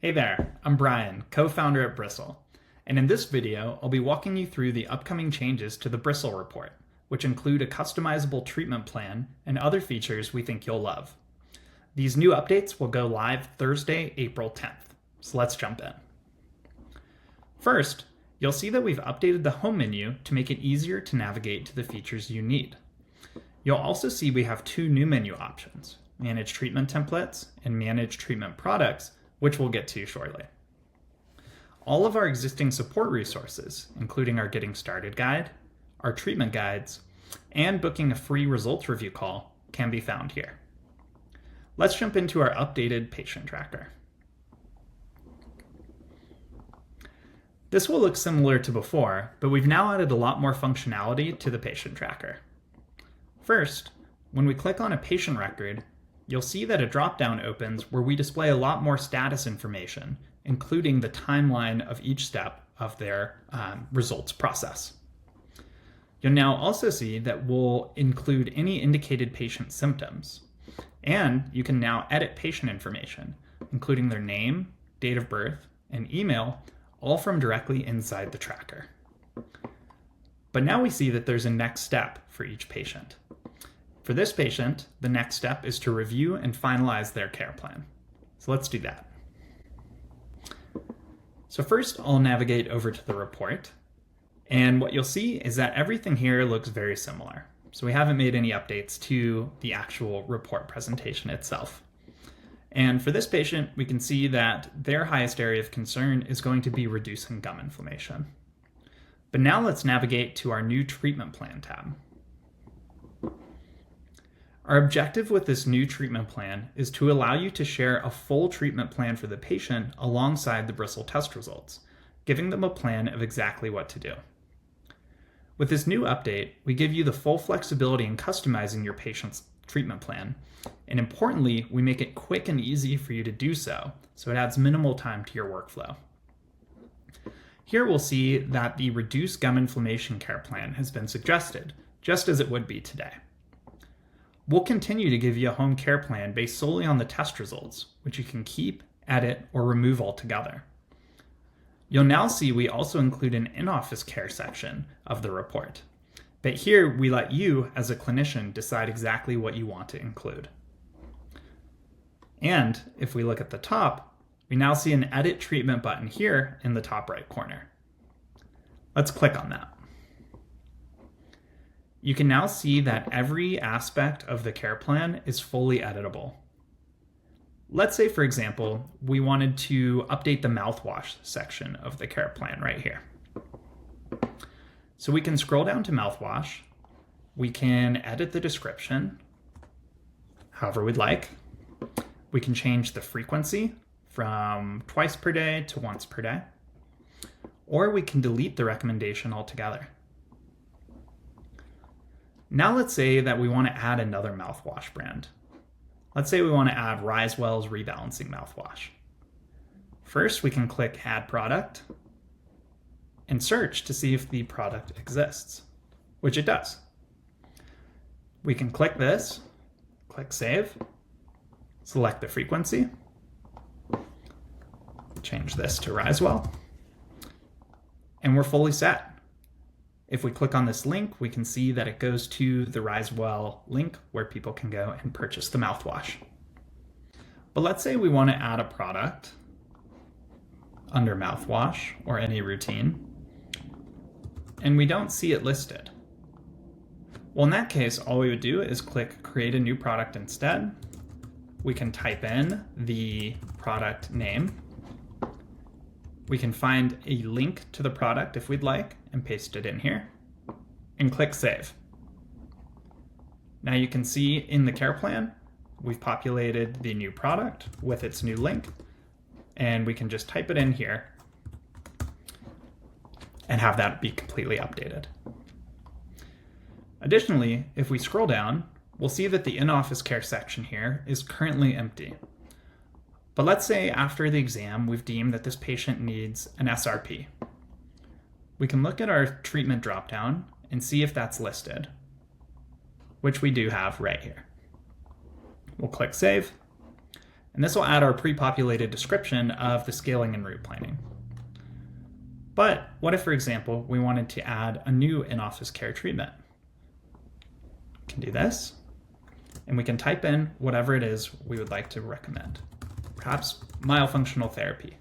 Hey there, I'm Brian, co-founder at Bristle, and in this video, I'll be walking you through the upcoming changes to the Bristle report, which include a customizable treatment plan and other features we think you'll love. These new updates will go live Thursday, April 10th, so let's jump in. First, you'll see that we've updated the home menu to make it easier to navigate to the features you need. You'll also see we have two new menu options, Manage Treatment Templates and Manage Treatment Products, which we'll get to shortly. All of our existing support resources, including our Getting Started guide, our treatment guides, and booking a free results review call, can be found here. Let's jump into our updated patient tracker. This will look similar to before, but we've now added a lot more functionality to the patient tracker. First, when we click on a patient record, you'll see that a drop-down opens where we display a lot more status information, including the timeline of each step of their results process. You'll now also see that we'll include any indicated patient symptoms, and you can now edit patient information, including their name, date of birth, and email, all from directly inside the tracker. But now we see that there's a next step for each patient. For this patient, the next step is to review and finalize their care plan. So let's do that. So first, I'll navigate over to the report. And what you'll see is that everything here looks very similar. So we haven't made any updates to the actual report presentation itself. And for this patient, we can see that their highest area of concern is going to be reducing gum inflammation. But now let's navigate to our new treatment plan tab. Our objective with this new treatment plan is to allow you to share a full treatment plan for the patient alongside the Bristle test results, giving them a plan of exactly what to do. With this new update, we give you the full flexibility in customizing your patient's treatment plan, and importantly, we make it quick and easy for you to do so it adds minimal time to your workflow. Here we'll see that the Reduce Gum Inflammation Care Plan has been suggested, just as it would be today. We'll continue to give you a home care plan based solely on the test results, which you can keep, edit, or remove altogether. You'll now see we also include an in-office care section of the report. But here we let you, as a clinician, decide exactly what you want to include. And if we look at the top, we now see an Edit Treatment button here in the top right corner. Let's click on that. You can now see that every aspect of the care plan is fully editable. Let's say, for example, we wanted to update the mouthwash section of the care plan right here. So we can scroll down to mouthwash. We can edit the description however we'd like. We can change the frequency from twice per day to once per day. Or we can delete the recommendation altogether. Now let's say that we want to add another mouthwash brand. Let's say we want to add Risewell's Rebalancing Mouthwash. First, we can click Add Product and search to see if the product exists, which it does. We can click this, click Save, select the frequency, change this to Risewell, and we're fully set. If we click on this link, we can see that it goes to the Risewell link where people can go and purchase the mouthwash. But let's say we want to add a product under mouthwash or any routine, and we don't see it listed. Well, in that case, all we would do is click Create a New Product instead. We can type in the product name. We can find a link to the product if we'd like and paste it in here and click Save. Now you can see in the care plan, we've populated the new product with its new link, and we can just type it in here and have that be completely updated. Additionally, if we scroll down, we'll see that the in-office care section here is currently empty. But let's say after the exam, we've deemed that this patient needs an SRP. We can look at our treatment dropdown and see if that's listed, which we do have right here. We'll click Save, And this will add our pre-populated description of the scaling and route planning. But what if, for example, we wanted to add a new in-office care treatment? We can do this, and we can type in whatever it is we would like to recommend. Perhaps myofunctional therapy.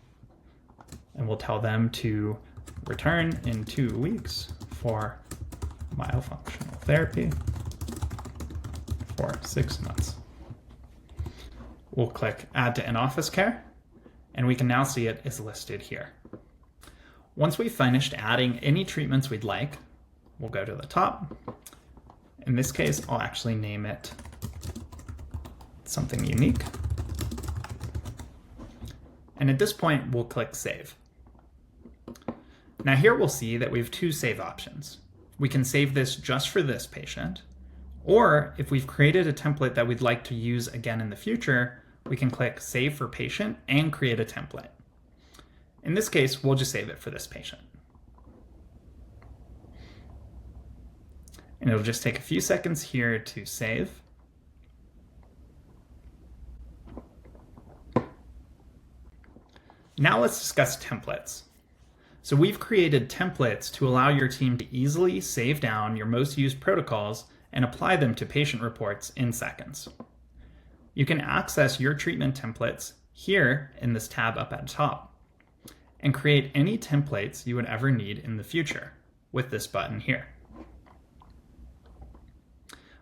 And we'll tell them to return in 2 weeks for myofunctional therapy for 6 months. We'll click Add to In-Office Care, and we can now see it is listed here. Once we've finished adding any treatments we'd like, we'll go to the top. In this case, I'll actually name it something unique. And at this point, we'll click Save. Now here we'll see that we have 2 save options. We can save this just for this patient, or if we've created a template that we'd like to use again in the future, we can click Save for Patient and create a template. In this case, we'll just save it for this patient. And it'll just take a few seconds here to save. Now let's discuss templates. So we've created templates to allow your team to easily save down your most used protocols and apply them to patient reports in seconds. You can access your treatment templates here in this tab up at the top and create any templates you would ever need in the future with this button here.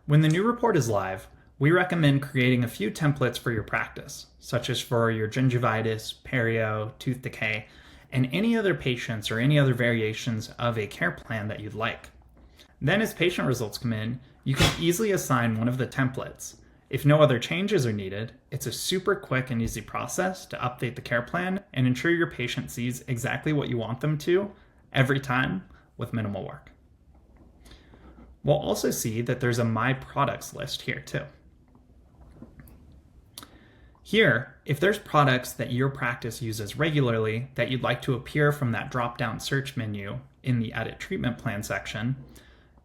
When the new report is live, we recommend creating a few templates for your practice, such as for your gingivitis, perio, tooth decay, and any other patients or any other variations of a care plan that you'd like. Then as patient results come in, you can easily assign one of the templates. If no other changes are needed, it's a super quick and easy process to update the care plan and ensure your patient sees exactly what you want them to every time with minimal work. We'll also see that there's a My Products list here too. Here, if there's products that your practice uses regularly that you'd like to appear from that drop-down search menu in the Edit Treatment Plan section,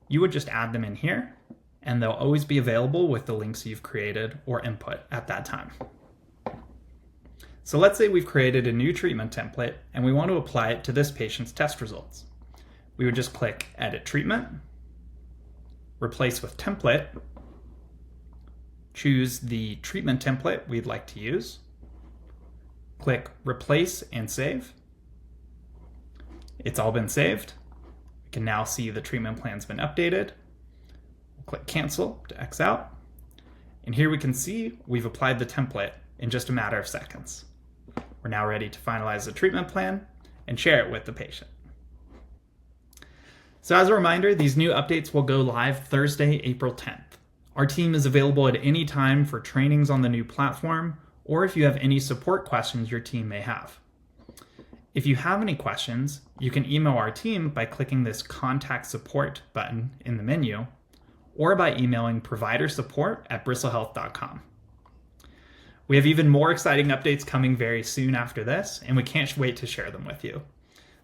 you would just add them in here, and they'll always be available with the links you've created or input at that time. So let's say we've created a new treatment template and we want to apply it to this patient's test results. We would just click Edit Treatment, replace with Template, choose the treatment template we'd like to use, click Replace and Save. It's all been saved. We can now see the treatment plan's been updated. We'll click Cancel to X out. And here we can see we've applied the template in just a matter of seconds. We're now ready to finalize the treatment plan and share it with the patient. So as a reminder, these new updates will go live Thursday, April 10th. Our team is available at any time for trainings on the new platform, or if you have any support questions your team may have. If you have any questions, you can email our team by clicking this Contact Support button in the menu, or by emailing providersupport@bristlehealth.com. We have even more exciting updates coming very soon after this, and we can't wait to share them with you.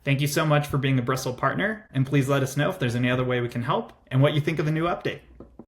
Thank you so much for being a Bristle partner, and please let us know if there's any other way we can help and what you think of the new update.